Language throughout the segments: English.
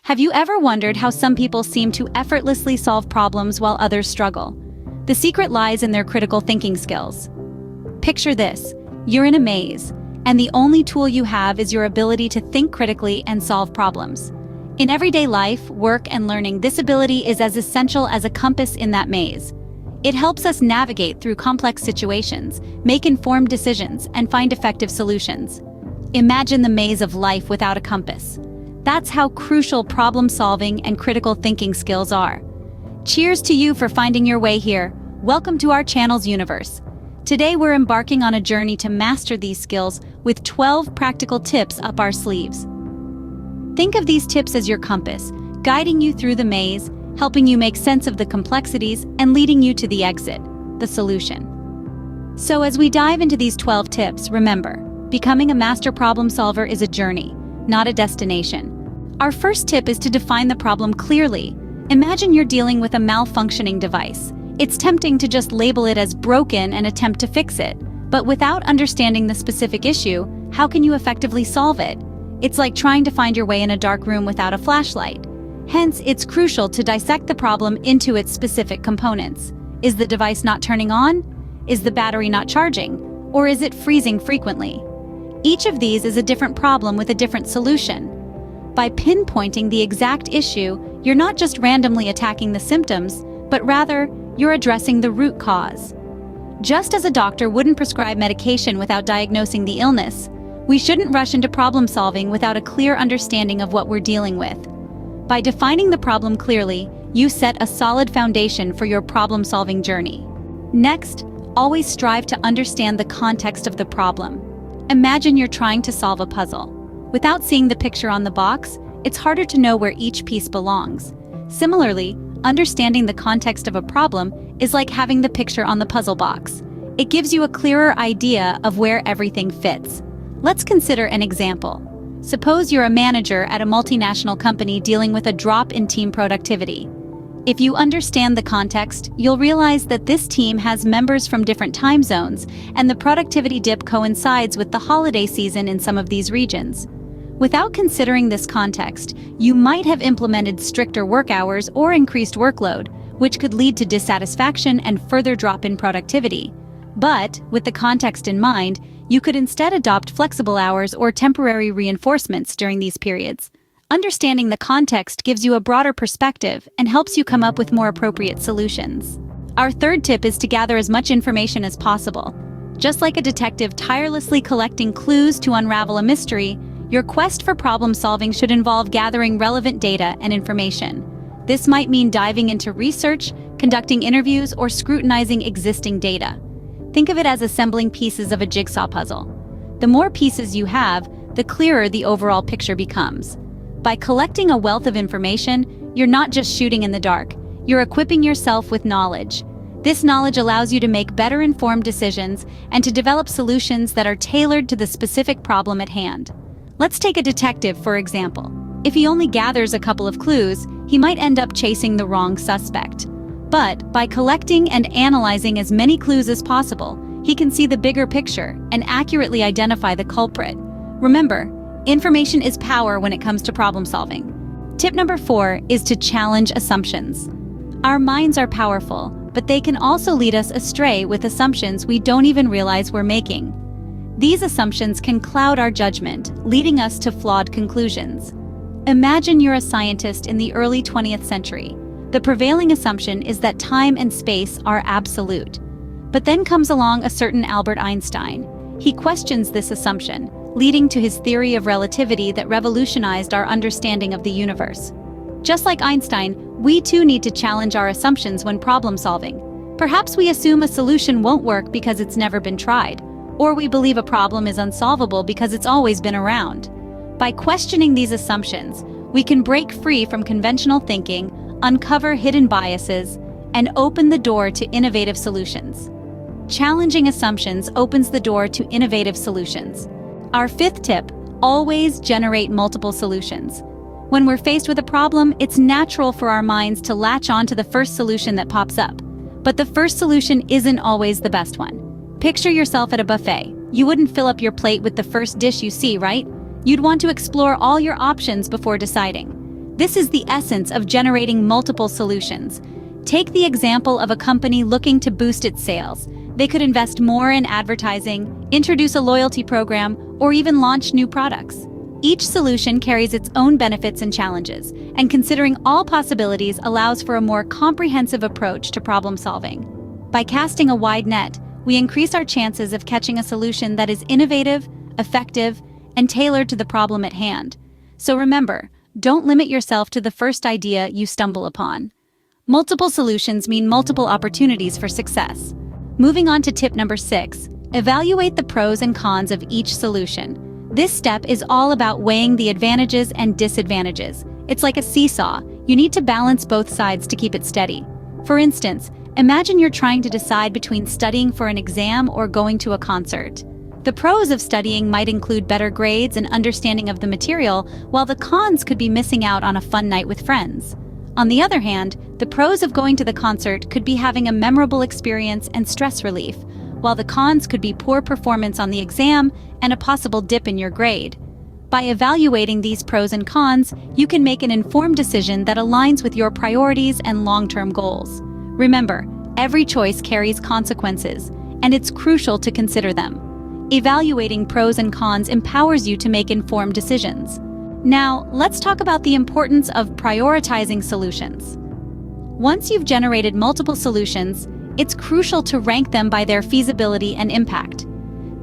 Have you ever wondered how some people seem to effortlessly solve problems while others struggle? The secret lies in their critical thinking skills. Picture this: you're in a maze, and the only tool you have is your ability to think critically and solve problems. In everyday life, work, and learning, this ability is as essential as a compass in that maze. It helps us navigate through complex situations, make informed decisions, and find effective solutions. Imagine the maze of life without a compass. That's how crucial problem-solving and critical thinking skills are. Cheers to you for finding your way here. Welcome to our channel's universe. Today we're embarking on a journey to master these skills with 12 practical tips up our sleeves. Think of these tips as your compass, guiding you through the maze, helping you make sense of the complexities, and leading you to the exit, the solution. So as we dive into these 12 tips, remember, becoming a master problem solver is a journey, not a destination. Our first tip is to define the problem clearly. Imagine you're dealing with a malfunctioning device. It's tempting to just label it as broken and attempt to fix it. But without understanding the specific issue, how can you effectively solve it? It's like trying to find your way in a dark room without a flashlight. Hence, it's crucial to dissect the problem into its specific components. Is the device not turning on? Is the battery not charging? Or is it freezing frequently? Each of these is a different problem with a different solution. By pinpointing the exact issue, you're not just randomly attacking the symptoms, but rather, you're addressing the root cause. Just as a doctor wouldn't prescribe medication without diagnosing the illness, we shouldn't rush into problem solving without a clear understanding of what we're dealing with. By defining the problem clearly, you set a solid foundation for your problem-solving journey. Next, always strive to understand the context of the problem. Imagine you're trying to solve a puzzle. Without seeing the picture on the box, it's harder to know where each piece belongs. Similarly, understanding the context of a problem is like having the picture on the puzzle box. It gives you a clearer idea of where everything fits. Let's consider an example. Suppose you're a manager at a multinational company dealing with a drop in team productivity. If you understand the context, you'll realize that this team has members from different time zones, and the productivity dip coincides with the holiday season in some of these regions. Without considering this context, you might have implemented stricter work hours or increased workload, which could lead to dissatisfaction and further drop in productivity. But, with the context in mind, you could instead adopt flexible hours or temporary reinforcements during these periods. Understanding the context gives you a broader perspective and helps you come up with more appropriate solutions. Our third tip is to gather as much information as possible. Just like a detective tirelessly collecting clues to unravel a mystery, your quest for problem-solving should involve gathering relevant data and information. This might mean diving into research, conducting interviews, or scrutinizing existing data. Think of it as assembling pieces of a jigsaw puzzle. The more pieces you have, the clearer the overall picture becomes. By collecting a wealth of information, you're not just shooting in the dark, you're equipping yourself with knowledge. This knowledge allows you to make better informed decisions and to develop solutions that are tailored to the specific problem at hand. Let's take a detective, for example. If he only gathers a couple of clues, he might end up chasing the wrong suspect. But by collecting and analyzing as many clues as possible, he can see the bigger picture and accurately identify the culprit. Remember, information is power when it comes to problem solving. Tip number 4 is to challenge assumptions. Our minds are powerful, but they can also lead us astray with assumptions we don't even realize we're making. These assumptions can cloud our judgment, leading us to flawed conclusions. Imagine you're a scientist in the early 20th century. The prevailing assumption is that time and space are absolute. But then comes along a certain Albert Einstein. He questions this assumption, leading to his theory of relativity that revolutionized our understanding of the universe. Just like Einstein, we too need to challenge our assumptions when problem solving. Perhaps we assume a solution won't work because it's never been tried, or we believe a problem is unsolvable because it's always been around. By questioning these assumptions, we can break free from conventional thinking, uncover hidden biases, and open the door to innovative solutions. Challenging assumptions opens the door to innovative solutions. Our fifth tip: always generate multiple solutions. When we're faced with a problem, it's natural for our minds to latch on to the first solution that pops up. But the first solution isn't always the best one. Picture yourself at a buffet. You wouldn't fill up your plate with the first dish you see, right? You'd want to explore all your options before deciding. This is the essence of generating multiple solutions. Take the example of a company looking to boost its sales. They could invest more in advertising, introduce a loyalty program, or even launch new products. Each solution carries its own benefits and challenges, and considering all possibilities allows for a more comprehensive approach to problem solving. By casting a wide net, we increase our chances of catching a solution that is innovative, effective, and tailored to the problem at hand. So remember, don't limit yourself to the first idea you stumble upon. Multiple solutions mean multiple opportunities for success. Moving on to tip number 6, evaluate the pros and cons of each solution. This step is all about weighing the advantages and disadvantages. It's like a seesaw. You need to balance both sides to keep it steady. For instance, imagine you're trying to decide between studying for an exam or going to a concert. The pros of studying might include better grades and understanding of the material, while the cons could be missing out on a fun night with friends. On the other hand, the pros of going to the concert could be having a memorable experience and stress relief, while the cons could be poor performance on the exam and a possible dip in your grade. By evaluating these pros and cons, you can make an informed decision that aligns with your priorities and long-term goals. Remember, every choice carries consequences, and it's crucial to consider them. Evaluating pros and cons empowers you to make informed decisions. Now, let's talk about the importance of prioritizing solutions. Once you've generated multiple solutions, it's crucial to rank them by their feasibility and impact.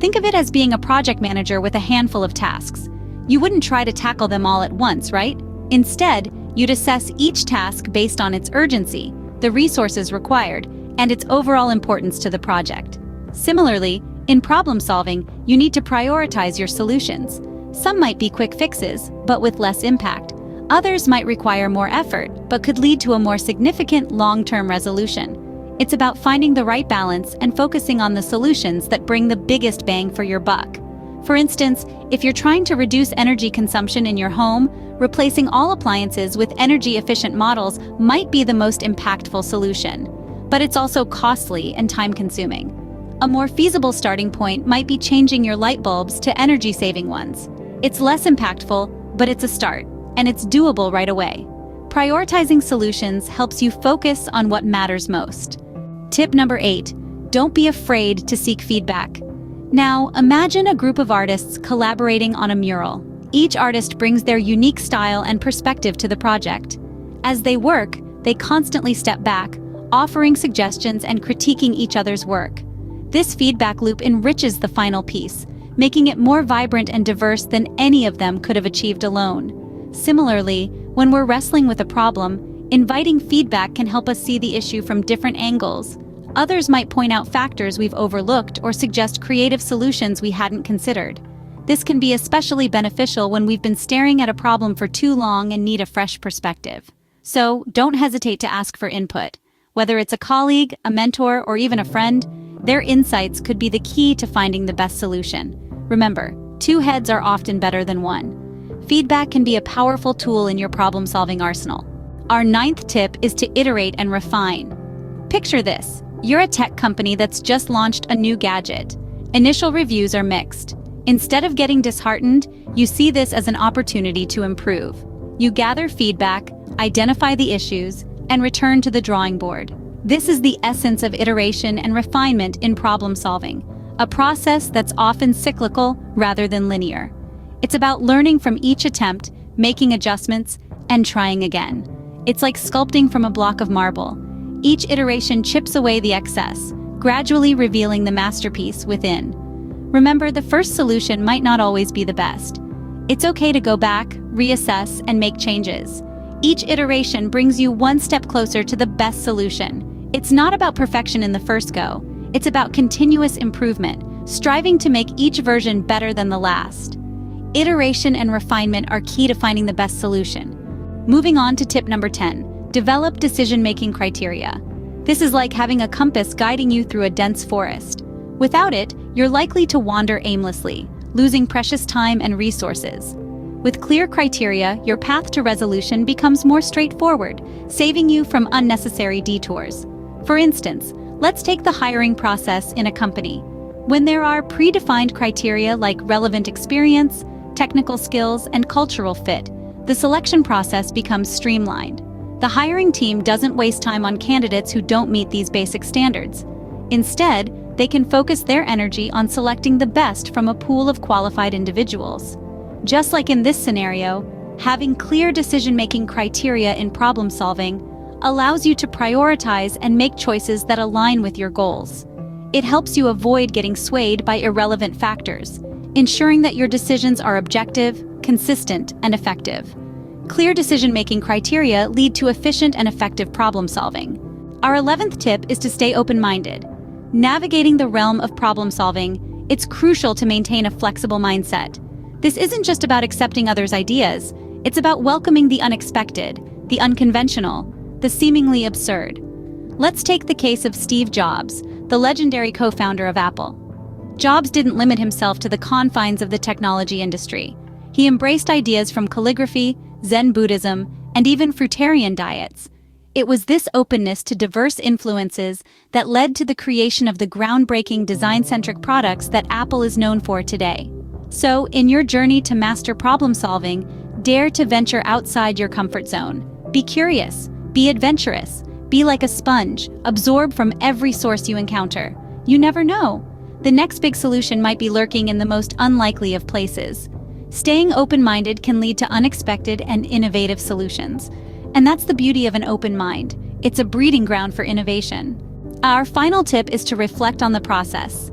Think of it as being a project manager with a handful of tasks. You wouldn't try to tackle them all at once, right? Instead, you'd assess each task based on its urgency, the resources required, and its overall importance to the project. Similarly, in problem solving, you need to prioritize your solutions. Some might be quick fixes, but with less impact. Others might require more effort, but could lead to a more significant long-term resolution. It's about finding the right balance and focusing on the solutions that bring the biggest bang for your buck. For instance, if you're trying to reduce energy consumption in your home, replacing all appliances with energy-efficient models might be the most impactful solution. But it's also costly and time-consuming. A more feasible starting point might be changing your light bulbs to energy-saving ones. It's less impactful, but it's a start, and it's doable right away. Prioritizing solutions helps you focus on what matters most. Tip number 8, don't be afraid to seek feedback. Now, imagine a group of artists collaborating on a mural. Each artist brings their unique style and perspective to the project. As they work, they constantly step back, offering suggestions and critiquing each other's work. This feedback loop enriches the final piece, making it more vibrant and diverse than any of them could have achieved alone. Similarly, when we're wrestling with a problem, inviting feedback can help us see the issue from different angles. Others might point out factors we've overlooked or suggest creative solutions we hadn't considered. This can be especially beneficial when we've been staring at a problem for too long and need a fresh perspective. So, don't hesitate to ask for input. Whether it's a colleague, a mentor, or even a friend, their insights could be the key to finding the best solution. Remember, 2 heads are often better than 1. Feedback can be a powerful tool in your problem-solving arsenal. Our 9th tip is to iterate and refine. Picture this. You're a tech company that's just launched a new gadget. Initial reviews are mixed. Instead of getting disheartened, you see this as an opportunity to improve. You gather feedback, identify the issues, and return to the drawing board. This is the essence of iteration and refinement in problem solving, a process that's often cyclical rather than linear. It's about learning from each attempt, making adjustments, and trying again. It's like sculpting from a block of marble. Each iteration chips away the excess, gradually revealing the masterpiece within. Remember, the first solution might not always be the best. It's okay to go back, reassess, and make changes. Each iteration brings you one step closer to the best solution. It's not about perfection in the first go. It's about continuous improvement, striving to make each version better than the last. Iteration and refinement are key to finding the best solution. Moving on to tip number 10, develop decision-making criteria. This is like having a compass guiding you through a dense forest. Without it, you're likely to wander aimlessly, losing precious time and resources. With clear criteria, your path to resolution becomes more straightforward, saving you from unnecessary detours. For instance, let's take the hiring process in a company. When there are predefined criteria like relevant experience, technical skills, and cultural fit, the selection process becomes streamlined. The hiring team doesn't waste time on candidates who don't meet these basic standards. Instead, they can focus their energy on selecting the best from a pool of qualified individuals. Just like in this scenario, having clear decision-making criteria in problem-solving allows you to prioritize and make choices that align with your goals. It helps you avoid getting swayed by irrelevant factors, ensuring that your decisions are objective, consistent, and effective. Clear decision-making criteria lead to efficient and effective problem-solving. Our 11th tip is to stay open-minded. Navigating the realm of problem-solving, it's crucial to maintain a flexible mindset. This isn't just about accepting others' ideas, it's about welcoming the unexpected, the unconventional, the seemingly absurd. Let's take the case of Steve Jobs, the legendary co-founder of Apple. Jobs didn't limit himself to the confines of the technology industry. He embraced ideas from calligraphy, Zen Buddhism, and even fruitarian diets. It was this openness to diverse influences that led to the creation of the groundbreaking design-centric products that Apple is known for today. So, in your journey to master problem-solving, dare to venture outside your comfort zone. Be curious, be adventurous, be like a sponge, absorb from every source you encounter. You never know. The next big solution might be lurking in the most unlikely of places. Staying open-minded can lead to unexpected and innovative solutions. And that's the beauty of an open mind. It's a breeding ground for innovation. Our final tip is to reflect on the process.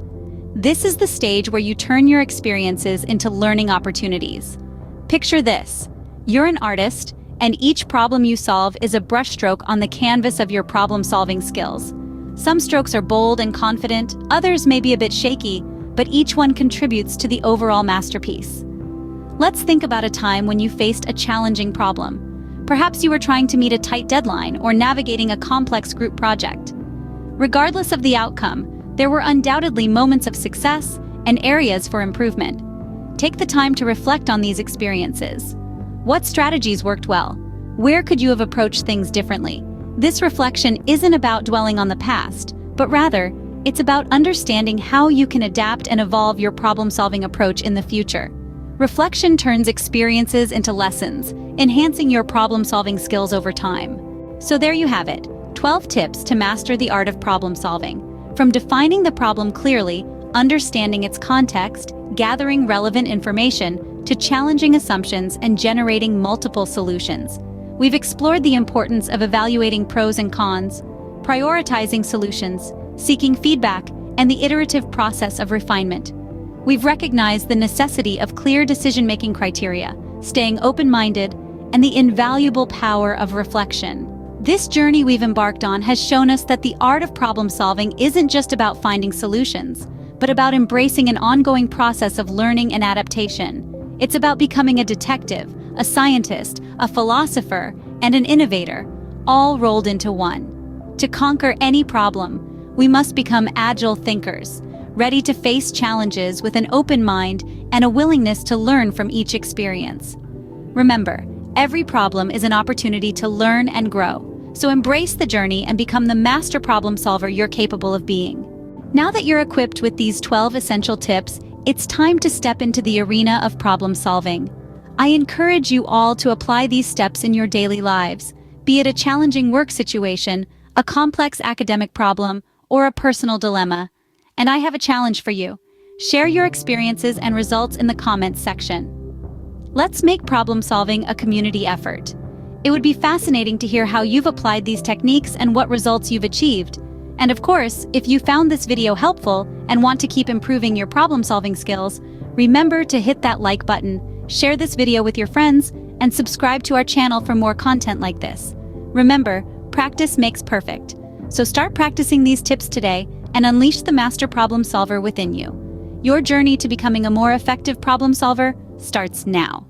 This is the stage where you turn your experiences into learning opportunities. Picture this. You're an artist, and each problem you solve is a brushstroke on the canvas of your problem-solving skills. Some strokes are bold and confident, others may be a bit shaky, but each one contributes to the overall masterpiece. Let's think about a time when you faced a challenging problem. Perhaps you were trying to meet a tight deadline or navigating a complex group project. Regardless of the outcome, there were undoubtedly moments of success and areas for improvement. Take the time to reflect on these experiences. What strategies worked well? Where could you have approached things differently? This reflection isn't about dwelling on the past, but rather, it's about understanding how you can adapt and evolve your problem-solving approach in the future. Reflection turns experiences into lessons, enhancing your problem-solving skills over time. So there you have it, 12 tips to master the art of problem-solving. From defining the problem clearly, understanding its context, gathering relevant information, to challenging assumptions and generating multiple solutions. We've explored the importance of evaluating pros and cons, prioritizing solutions, seeking feedback, and the iterative process of refinement. We've recognized the necessity of clear decision-making criteria, staying open-minded, and the invaluable power of reflection. This journey we've embarked on has shown us that the art of problem-solving isn't just about finding solutions, but about embracing an ongoing process of learning and adaptation. It's about becoming a detective, a scientist, a philosopher, and an innovator, all rolled into one. To conquer any problem, we must become agile thinkers, ready to face challenges with an open mind and a willingness to learn from each experience. Remember, every problem is an opportunity to learn and grow, so embrace the journey and become the master problem solver you're capable of being. Now that you're equipped with these 12 essential tips, it's time to step into the arena of problem solving. I encourage you all to apply these steps in your daily lives, be it a challenging work situation, a complex academic problem, or a personal dilemma. And I have a challenge for you. Share your experiences and results in the comments section. Let's make problem solving a community effort. It would be fascinating to hear how you've applied these techniques and what results you've achieved. And of course, if you found this video helpful and want to keep improving your problem-solving skills, remember to hit that like button, share this video with your friends, and subscribe to our channel for more content like this. Remember, practice makes perfect. So start practicing these tips today and unleash the master problem solver within you. Your journey to becoming a more effective problem solver starts now.